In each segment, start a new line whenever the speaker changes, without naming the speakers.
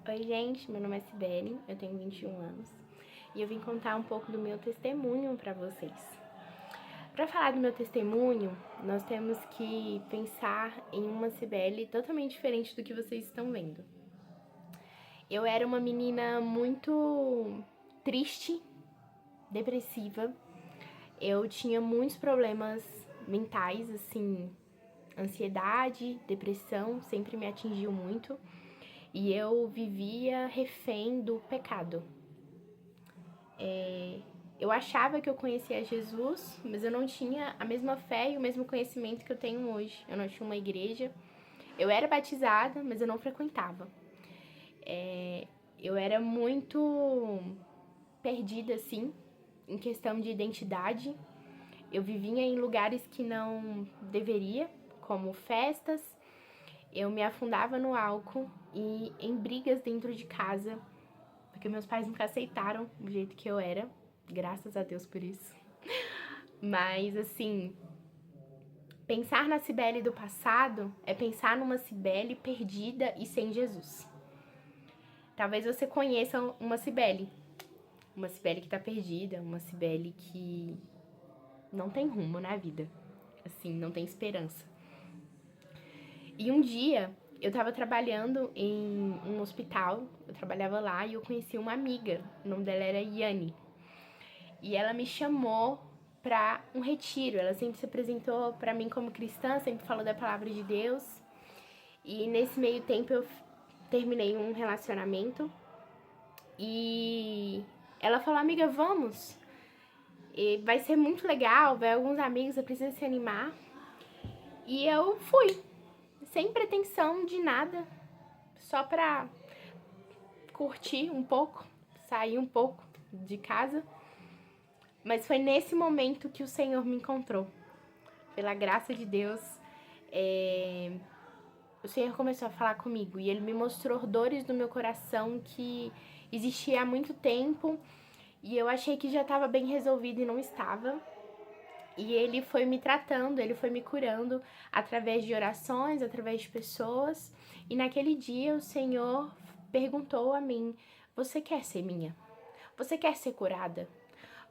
Oi gente, meu nome é Sibeli, eu tenho 21 anos e eu vim contar um pouco do meu testemunho para vocês. Para falar do meu testemunho, nós temos que pensar em uma Sibeli totalmente diferente do que vocês estão vendo. Eu era uma menina muito triste, depressiva, eu tinha muitos problemas mentais, assim, ansiedade, depressão, sempre me atingiu muito. E eu vivia refém do pecado. Eu achava que eu conhecia Jesus, mas eu não tinha a mesma fé e o mesmo conhecimento que eu tenho hoje. Eu não tinha uma igreja. Eu era batizada, mas eu não frequentava. Eu era muito perdida, assim, em questão de identidade. Eu vivia em lugares que não deveria, como festas. Eu me afundava no álcool e em brigas dentro de casa, porque meus pais nunca aceitaram do jeito que eu era, graças a Deus por isso. Mas, assim, pensar na Cibele do passado é pensar numa Cibele perdida e sem Jesus. Talvez você conheça uma Cibele que tá perdida, uma Cibele que não tem rumo na vida, assim, não tem esperança. E um dia eu tava trabalhando em um hospital, eu trabalhava lá e eu conheci uma amiga, o nome dela era Yane. E ela me chamou para um retiro. Ela sempre se apresentou para mim como cristã, sempre falou da palavra de Deus. E nesse meio tempo eu terminei um relacionamento e ela falou: "Amiga, vamos. E vai ser muito legal, vai alguns amigos, você precisa se animar". E eu fui, sem pretensão de nada, só pra curtir um pouco, sair um pouco de casa. Mas foi nesse momento que o Senhor me encontrou. Pela graça de Deus, o Senhor começou a falar comigo e Ele me mostrou dores no meu coração que existia há muito tempo e eu achei que já estava bem resolvido e não estava. E Ele foi me tratando, Ele foi me curando através de orações, através de pessoas. E naquele dia o Senhor perguntou a mim: "Você quer ser minha? Você quer ser curada?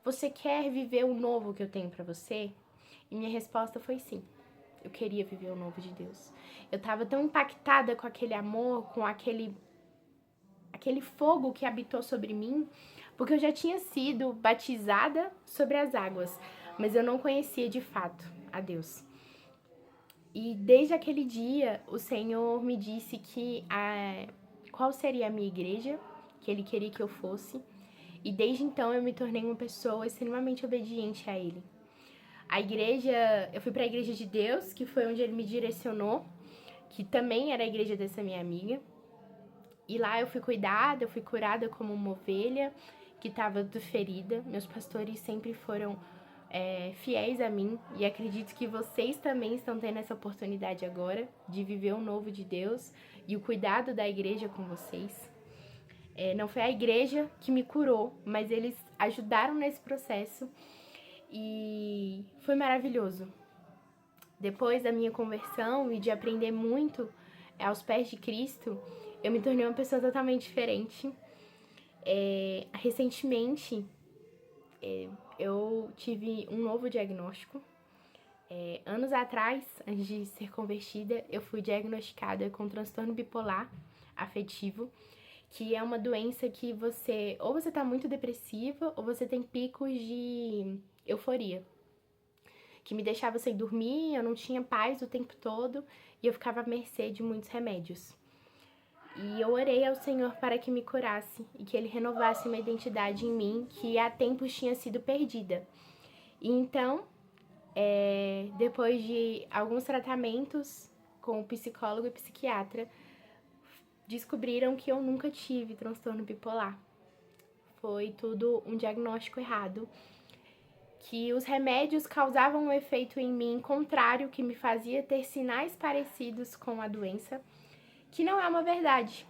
Você quer viver o novo que eu tenho para você?" E minha resposta foi sim. Eu queria viver o novo de Deus. Eu tava tão impactada com aquele amor, com aquele fogo que habitou sobre mim, porque eu já tinha sido batizada sobre as águas, mas eu não conhecia de fato a Deus. E desde aquele dia, o Senhor me disse que qual seria a minha igreja, que Ele queria que eu fosse. E desde então eu me tornei uma pessoa extremamente obediente a Ele. Eu fui para a igreja de Deus, que foi onde Ele me direcionou, que também era a igreja dessa minha amiga. E lá eu fui cuidada, eu fui curada como uma ovelha que estava ferida. Meus pastores sempre foram fiéis a mim e acredito que vocês também estão tendo essa oportunidade agora de viver o novo de Deus e o cuidado da igreja com vocês. Não foi a igreja que me curou, mas eles ajudaram nesse processo e foi maravilhoso. Depois da minha conversão e de aprender muito aos pés de Cristo, eu me tornei uma pessoa totalmente diferente. Recentemente, eu tive um novo diagnóstico. Anos atrás, antes de ser convertida, eu fui diagnosticada com transtorno bipolar afetivo, que é uma doença que ou você tá muito depressiva, ou você tem picos de euforia, que me deixava sem dormir, eu não tinha paz o tempo todo e eu ficava à mercê de muitos remédios. E eu orei ao Senhor para que me curasse e que Ele renovasse uma identidade em mim que há tempos tinha sido perdida. E então, depois de alguns tratamentos com o psicólogo e psiquiatra, descobriram que eu nunca tive transtorno bipolar. Foi tudo um diagnóstico errado, que os remédios causavam um efeito em mim contrário, que me fazia ter sinais parecidos com a doença, que não é uma verdade.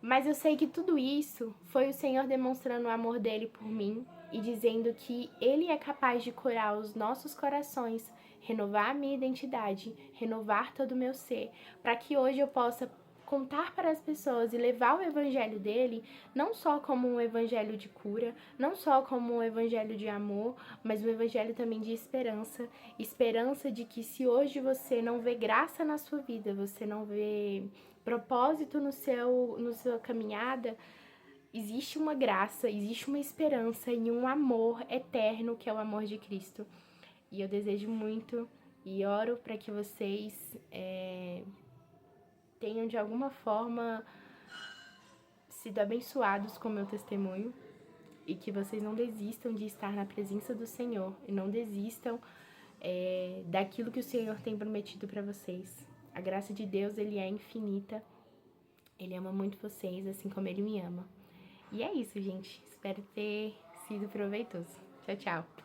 Mas eu sei que tudo isso foi o Senhor demonstrando o amor dele por mim e dizendo que Ele é capaz de curar os nossos corações, renovar a minha identidade, renovar todo o meu ser, para que hoje eu possa contar para as pessoas e levar o evangelho dele, não só como um evangelho de cura, não só como um evangelho de amor, mas um evangelho também de esperança. Esperança de que se hoje você não vê graça na sua vida, você não vê propósito no sua caminhada, existe uma graça, existe uma esperança e um amor eterno que é o amor de Cristo. E eu desejo muito e oro para que vocês tenham de alguma forma sido abençoados com o meu testemunho e que vocês não desistam de estar na presença do Senhor e não desistam daquilo que o Senhor tem prometido para vocês. A graça de Deus, Ele é infinita. Ele ama muito vocês, assim como Ele me ama. E é isso, gente. Espero ter sido proveitoso. Tchau, tchau.